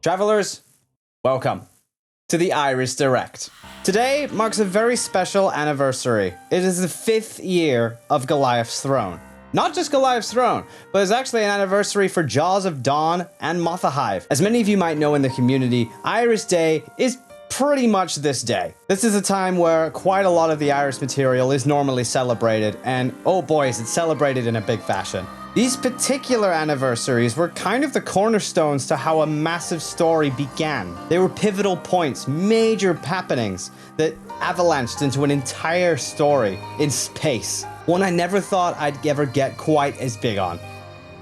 Travelers, welcome to the Iris Direct. Today marks a very special anniversary. It is the 5th year of Goliath's throne. Not just Goliath's throne, but it's actually an anniversary for Jaws of Dawn and Mothahive. As many of you might know in the community, Iris Day is pretty much this day. This is a time where quite a lot of the Iris material is normally celebrated, and oh boy, is it celebrated in a big fashion. These particular anniversaries were kind of the cornerstones to how a massive story began. They were pivotal points, major happenings that avalanched into an entire story in space. One I never thought I'd ever get quite as big on.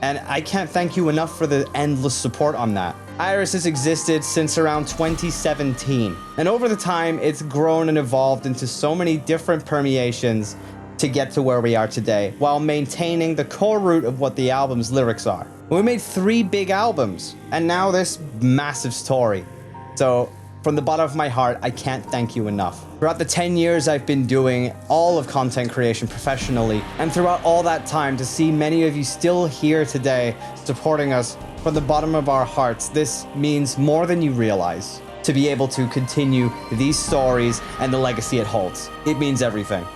And I can't thank you enough for the endless support on that. Iris has existed since around 2017, and over the time it's grown and evolved into so many different permeations to get to where we are today, while maintaining the core root of what the album's lyrics are. We made 3 big albums, and now this massive story. So, from the bottom of my heart, I can't thank you enough. Throughout the 10 years I've been doing all of content creation professionally, and throughout all that time, to see many of you still here today supporting us from the bottom of our hearts, this means more than you realize. To be able to continue these stories and the legacy it holds. It means everything.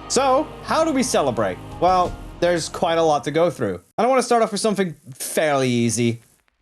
So, how do we celebrate? Well, there's quite a lot to go through. And I want to start off with something fairly easy.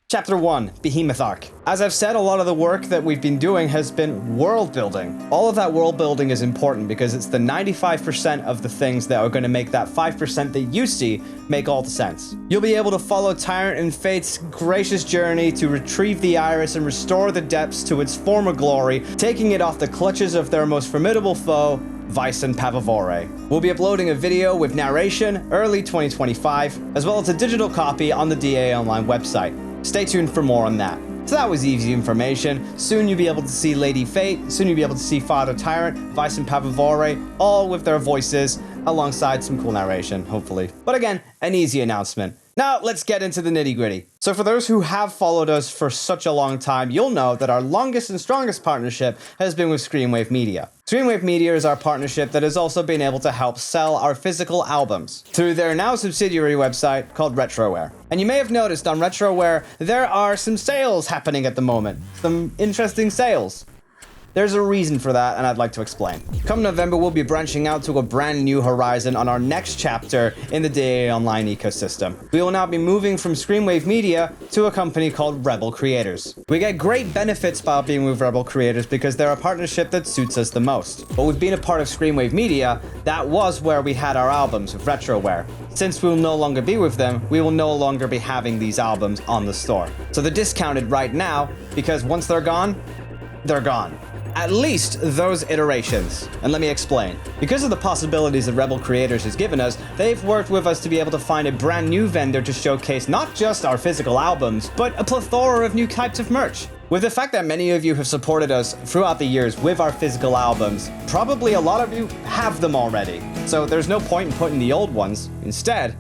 Chapter 1, Behemoth Arc. As I've said, a lot of the work that we've been doing has been world building. All of that world building is important because it's the 95% of the things that are going to make that 5% that you see make all the sense. You'll be able to follow Tyrant and Fate's gracious journey to retrieve the Iris and restore the depths to its former glory, taking it off the clutches of their most formidable foe, Vyson Pavavorey. We'll be uploading a video with narration early 2025, as well as a digital copy on the DA Online website. Stay tuned for more on that. So that was easy information. Soon you'll be able to see Lady Fate, soon you'll be able to see Father Tyrant, Vyson Pavavorey, all with their voices, alongside some cool narration, hopefully. But again, an easy announcement. Now, let's get into the nitty-gritty. So for those who have followed us for such a long time, you'll know that our longest and strongest partnership has been with Screenwave Media. Screenwave Media is our partnership that has also been able to help sell our physical albums through their now subsidiary website called Retroware. And you may have noticed on Retroware, there are some sales happening at the moment. Some interesting sales. There's a reason for that, and I'd like to explain. Come November, we'll be branching out to a brand new horizon on our next chapter in the DA Online ecosystem. We will now be moving from Screenwave Media to a company called Rebel Creators. We get great benefits by being with Rebel Creators because they're a partnership that suits us the most. But with being a part of Screenwave Media, that was where we had our albums with Retroware. Since we'll no longer be with them, we will no longer be having these albums on the store. So they're discounted right now because once they're gone, they're gone. At least those iterations. And let me explain. Because of the possibilities that Rebel Creators has given us, they've worked with us to be able to find a brand new vendor to showcase not just our physical albums, but a plethora of new types of merch. With the fact that many of you have supported us throughout the years with our physical albums, probably a lot of you have them already. So there's no point in putting the old ones. Instead,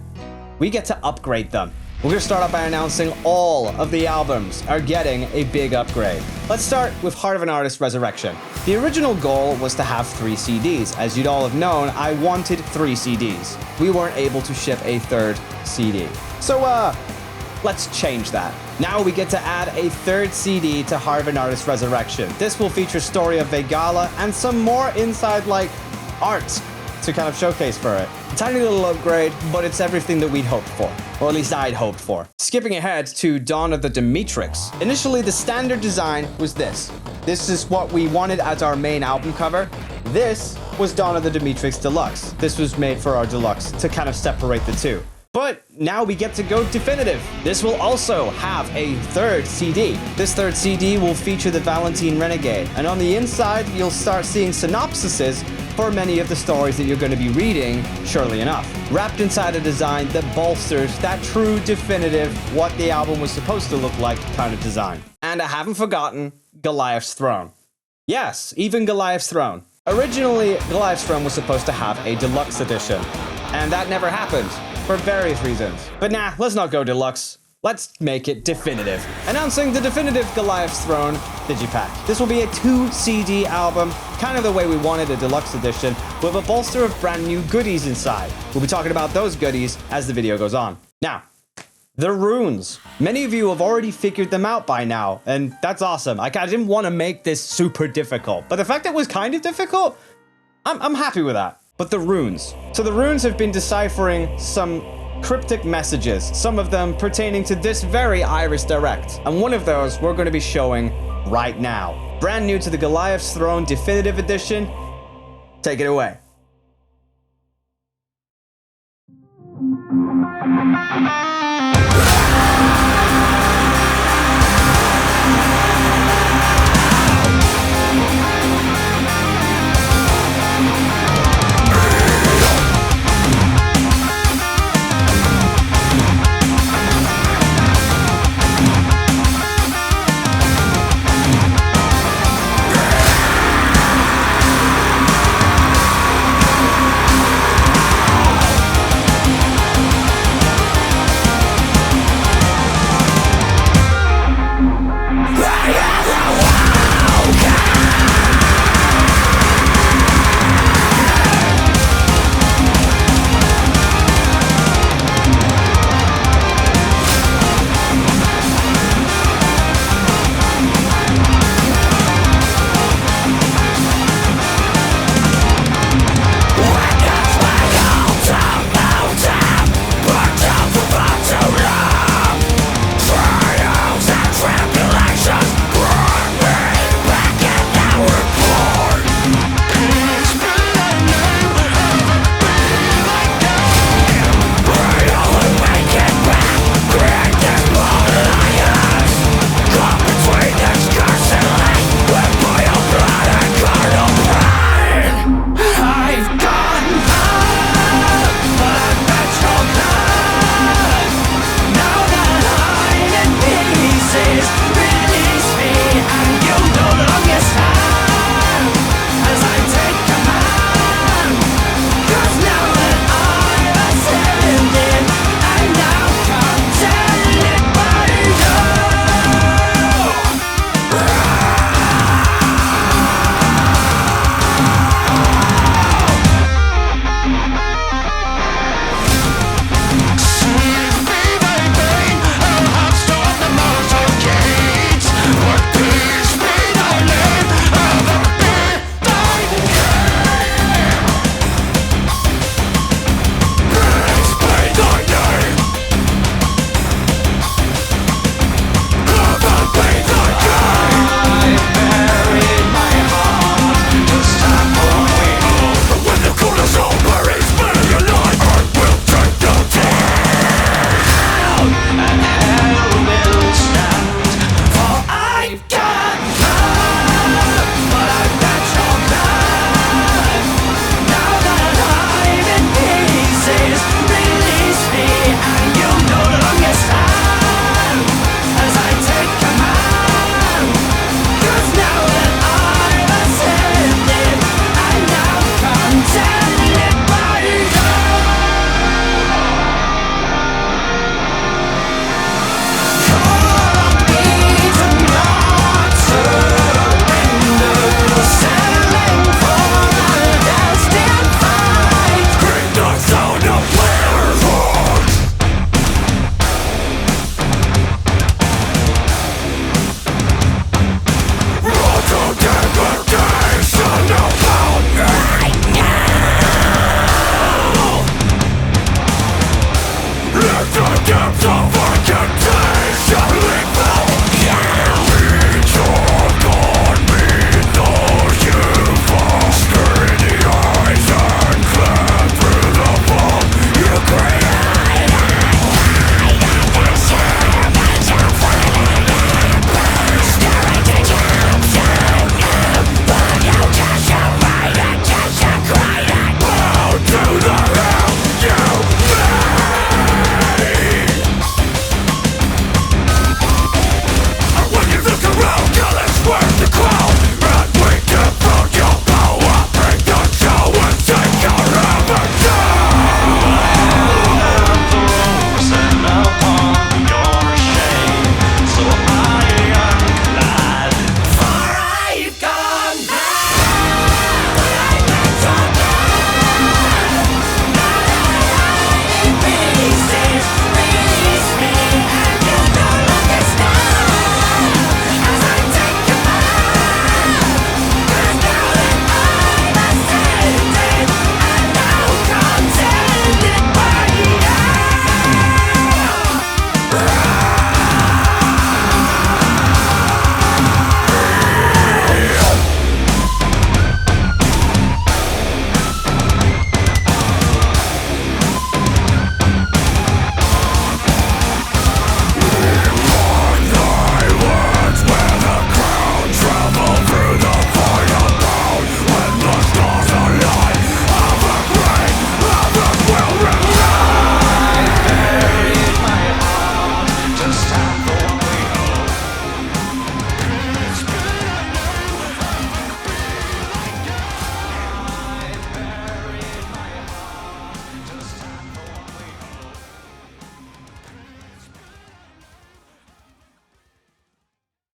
we get to upgrade them. We're going to start out by announcing all of the albums are getting a big upgrade. Let's start with Heart of an Artist Resurrection. The original goal was to have 3 CDs. As you'd all have known, I wanted 3 CDs. We weren't able to ship a 3rd CD. So, let's change that. Now we get to add a 3rd CD to Heart of an Artist Resurrection. This will feature Story of Vegala and some more inside, art to kind of showcase for it. A tiny little upgrade, but it's everything that we'd hoped for. Or at least I'd hoped for. Skipping ahead to Dawn of the Demetrix. Initially, the standard design was this. This is what we wanted as our main album cover. This was Dawn of the Demetrix Deluxe. This was made for our Deluxe to kind of separate the two. But now we get to go definitive. This will also have a 3rd CD. This 3rd CD will feature the Valentine Renegade. And on the inside, you'll start seeing synopsises for many of the stories that you're going to be reading, surely enough. Wrapped inside a design that bolsters that true, definitive, what the album was supposed to look like kind of design. And I haven't forgotten Goliath's Throne. Yes, even Goliath's Throne. Originally, Goliath's Throne was supposed to have a deluxe edition. And that never happened, for various reasons. But nah, let's not go deluxe. Let's make it definitive. Announcing the definitive Goliath's Throne Digipack. This will be a 2 CD album, kind of the way we wanted a deluxe edition, with a bolster of brand new goodies inside. We'll be talking about those goodies as the video goes on. Now, The runes. Many of you have already figured them out by now, and that's awesome. I didn't want to make this super difficult, but the fact that it was kind of difficult, I'm happy with that. But the runes. So the runes have been deciphering some cryptic messages, some of them pertaining to this very Iris Direct. And one of those we're going to be showing right now. Brand new to the Goliath's Throne Definitive Edition. Take it away.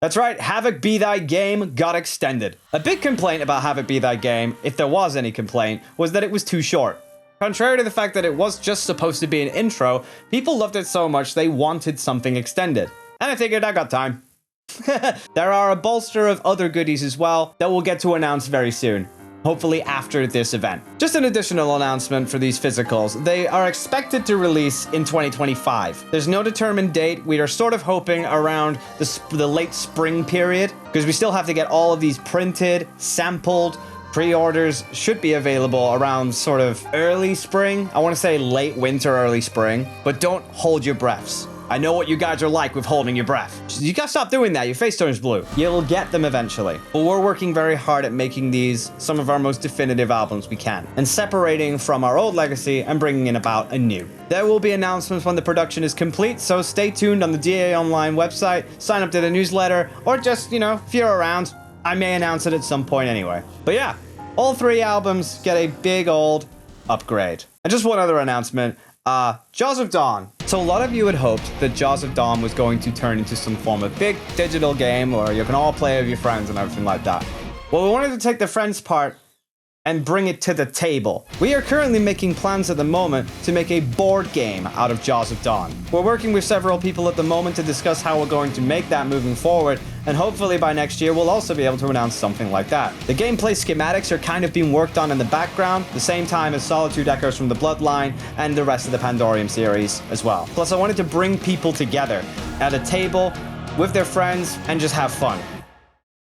That's right, Havoc Be Thy Game got extended. A big complaint about Havoc Be Thy Game, if there was any complaint, was that it was too short. Contrary to the fact that it was just supposed to be an intro, people loved it so much they wanted something extended. And I figured I got time. There are a bolster of other goodies as well that we'll get to announce very soon. Hopefully after this event. Just an additional announcement for these physicals. They are expected to release in 2025. There's no determined date. We are sort of hoping around the late spring period, because we still have to get all of these printed, sampled. Pre-orders should be available around sort of early spring. I want to say late winter, early spring, but don't hold your breaths. I know what you guys are like with holding your breath. You gotta stop doing that, your face turns blue. You'll get them eventually. But we're working very hard at making these some of our most definitive albums we can, and separating from our old legacy and bringing in about a new. There will be announcements when the production is complete, so stay tuned on the DA Online website, sign up to the newsletter, or just, if you're around, I may announce it at some point anyway. But yeah, all 3 albums get a big old upgrade. And just one other announcement. Jaws of Dawn. So a lot of you had hoped that Jaws of Dawn was going to turn into some form of big digital game where you can all play with your friends and everything like that. Well, we wanted to take the friends part and bring it to the table. We are currently making plans at the moment to make a board game out of Jaws of Dawn. We're working with several people at the moment to discuss how we're going to make that moving forward, and hopefully by next year we'll also be able to announce something like that. The gameplay schematics are kind of being worked on in the background, the same time as Solitude Echoes from the Bloodline and the rest of the Pandorium series as well. Plus I wanted to bring people together at a table with their friends and just have fun.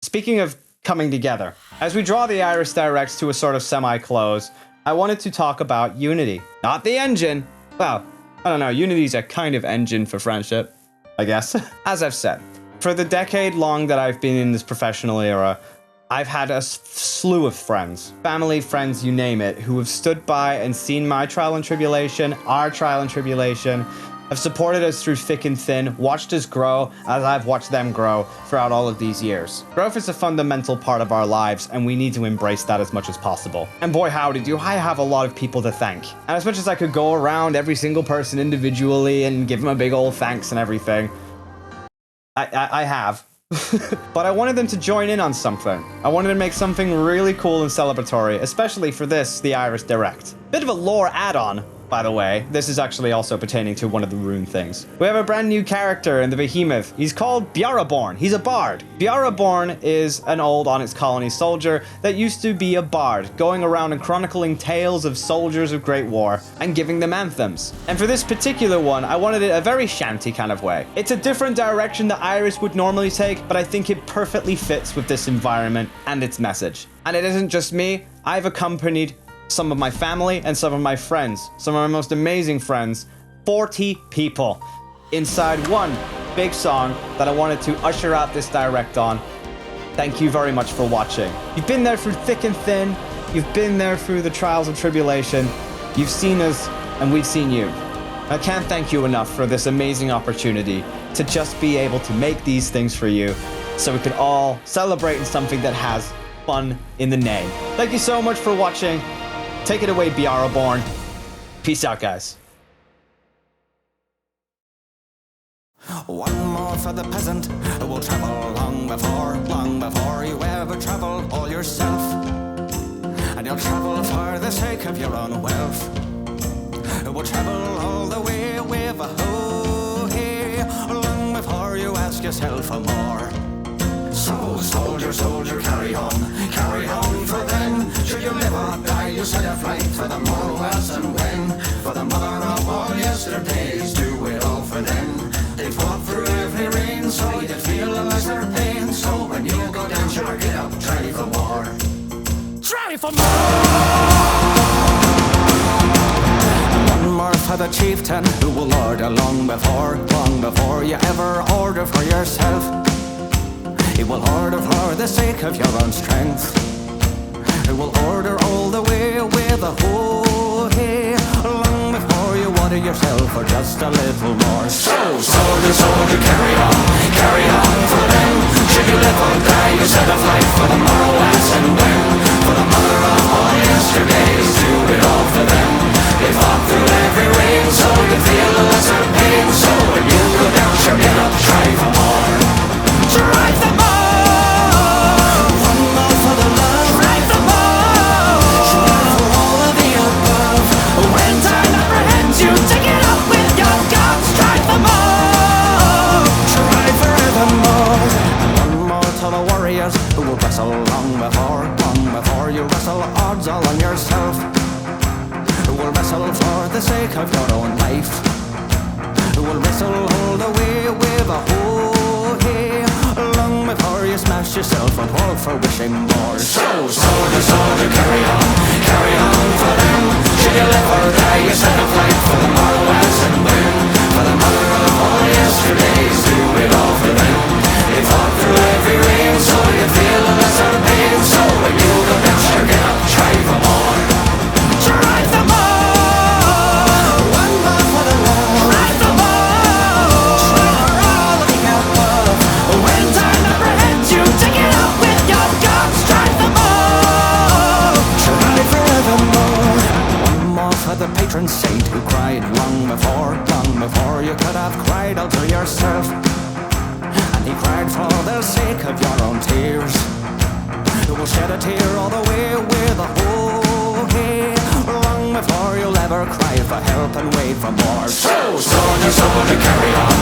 Speaking of coming together, as we draw the Iris Directs to a sort of semi-close, I wanted to talk about Unity. Not the engine. Well, I don't know, Unity's a kind of engine for friendship, I guess. As I've said, for the decade long that I've been in this professional era, I've had a slew of friends, family, friends, you name it, who have stood by and seen my trial and tribulation, our trial and tribulation, have supported us through thick and thin, watched us grow as I've watched them grow throughout all of these years. Growth is a fundamental part of our lives, and we need to embrace that as much as possible. And boy howdy, do I have a lot of people to thank. And as much as I could go around every single person individually and give them a big old thanks and everything, I have. But I wanted them to join in on something. I wanted to make something really cool and celebratory, especially for this, the Iris Direct. Bit of a lore add-on, by the way. This is actually also pertaining to one of the rune things. We have a brand new character in the Behemoth. He's called Bjaraborn. He's a bard. Bjaraborn is an old Onyx Colony soldier that used to be a bard, going around and chronicling tales of soldiers of Great War and giving them anthems. And for this particular one, I wanted it a very shanty kind of way. It's a different direction that Iris would normally take, but I think it perfectly fits with this environment and its message. And it isn't just me. I've accompanied some of my family and some of my friends, some of my most amazing friends, 40 people inside one big song that I wanted to usher out this direct on. Thank you very much for watching. You've been there through thick and thin. You've been there through the trials and tribulation. You've seen us and we've seen you. I can't thank you enough for this amazing opportunity to just be able to make these things for you so we could all celebrate in something that has fun in the name. Thank you so much for watching. Take it away, Bjaraborn. Peace out, guys. One more for the peasant who will travel long before you ever travel all yourself. And you'll travel for the sake of your own wealth. Who will travel all the way with a ho-hey, long before you ask yourself for more. So, soldier, carry on for them. Should you live or die, you set a flight for the morrow, as and when. For the mother of all yesterdays, do it all for them. They fought through every rain, so you feel a lesser pain. So when you go down, sure, get up, try for more. Try for more! One more for the chieftain who will order long before you ever order for yourself. He will order for the sake of your own strength. He will order all the way with a ho-hey, long before you order yourself for just a little more. So, soldier, carry on for them. Should you live or die, you set a flight for the morrow, as and when. For the mother of all yesterdays, do it all for them. They fought through every rain, so you feel a lesser pain. So when you go down, sure, get up, try for more. Try for wrestle long before you wrestle odds all on yourself. Who will wrestle for the sake of your own life? Who will wrestle all the way with a ho-hey? Long before you smash yourself and fall for wishing more. So, soldier, carry on for them. Should you live or die, you set a fight for the morrow and win. For the mother of all yesterdays, do it all for them. They fought through every rain, so you feel a lesser pain. So when you go down, sure get up, try for more. Try for more. One more for the Lord. Try for more. Try for all of the above. When time apprehends you, take it up with your guns. Try for more. Try forevermore. One more for the patron saint who cried long before you could have cried out to yourself. And he cried for the sake of your own tears. Who will shed a tear all the way with a ho-hey? Long before you'll ever cry for help and wait for more. So, soldier, carry on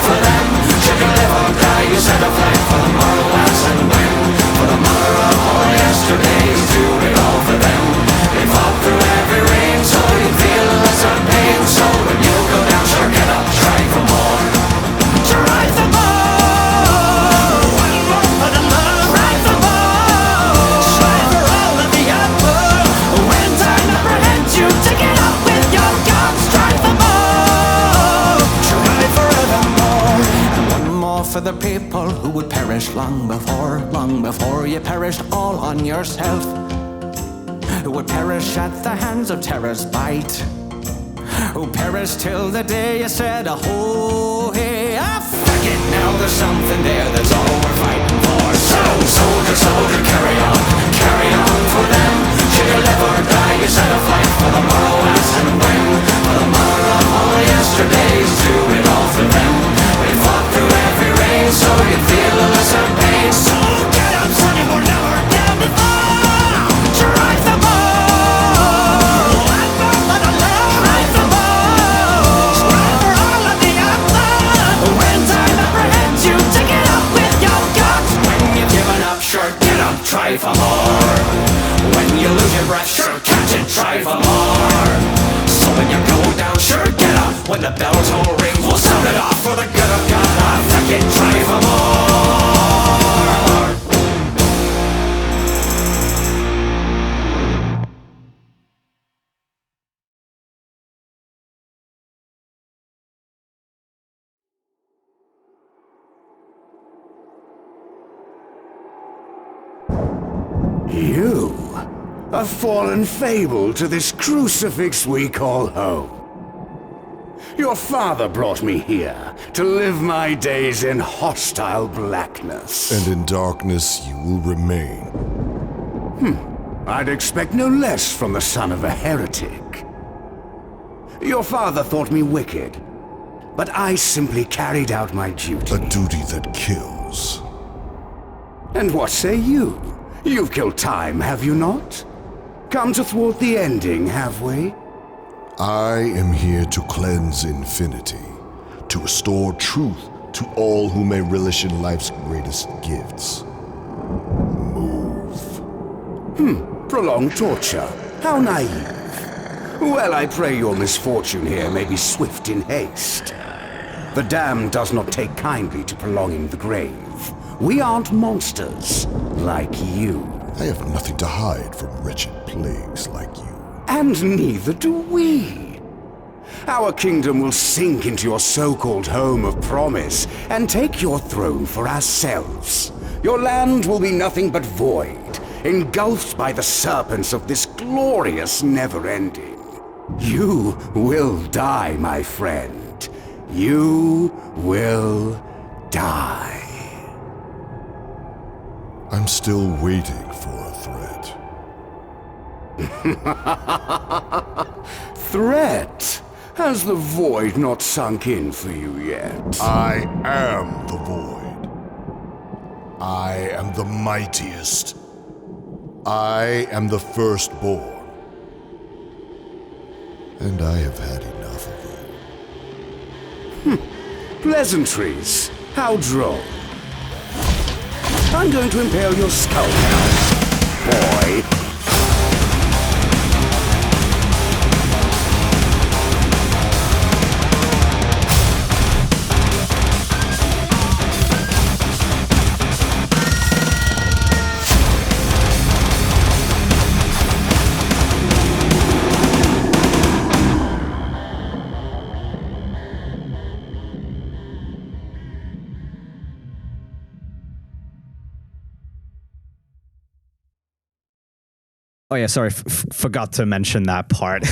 for them. Should you live or die, you set a flag for the morrow and win. For the mother of all yesterdays, do it all for them. They fought through every rain, so you feel a lesser pain. So when you go down, sure get up, try for more. Try for more. One more for the love. Try for more. Try for all of the above. When time apprehends you, take it up with your guns. Try for more. Try forevermore. And one more for the people who would perish long before you perished all on yourself. Who would perish at the hands of terror's bite. Who perished till the day you said, ho-hey, fuck it, now there's something there, that's all we're fighting for. So, soldier, carry on for them. Should you live or die, you set a fight for the morrow and win. For the mother of all yesterdays, do it all for them. We fought through every rain, so you feel a lesser pain. So get up, son, you were never down before. Try for more. One more for the love. Try for more. Try for all of the above. When time apprehends you, take it up with your guns. When you've given up, sure get up, try for more. When you lose your breath, sure catch it, try for more. So when you go down, sure get up. When the bells all ring, we'll sound it off for the good of God. Fuck it, try for more. You, a fallen fable to this crucifix we call home. Your father brought me here to live my days in hostile blackness. And in darkness you will remain. I'd expect no less from the son of a heretic. Your father thought me wicked, but I simply carried out my duty. A duty that kills. And what say you? You've killed time, have you not? Come to thwart the ending, have we? I am here to cleanse infinity, to restore truth to all who may relish in life's greatest gifts. Move. Prolonged torture. How naive. Well, I pray your misfortune here may be swift in haste. The damned does not take kindly to prolonging the grave. We aren't monsters, like you. I have nothing to hide from wretched plagues like you. And neither do we. Our kingdom will sink into your so-called home of promise and take your throne for ourselves. Your land will be nothing but void, engulfed by the serpents of this glorious never-ending. You will die, my friend. You will die. I'm still waiting for a threat. Threat? Has the void not sunk in for you yet? I am the void. I am the mightiest. I am the firstborn. And I have had enough of you. Pleasantries. How droll. I'm going to impale your skull now, boy. Oh yeah, sorry, forgot to mention that part.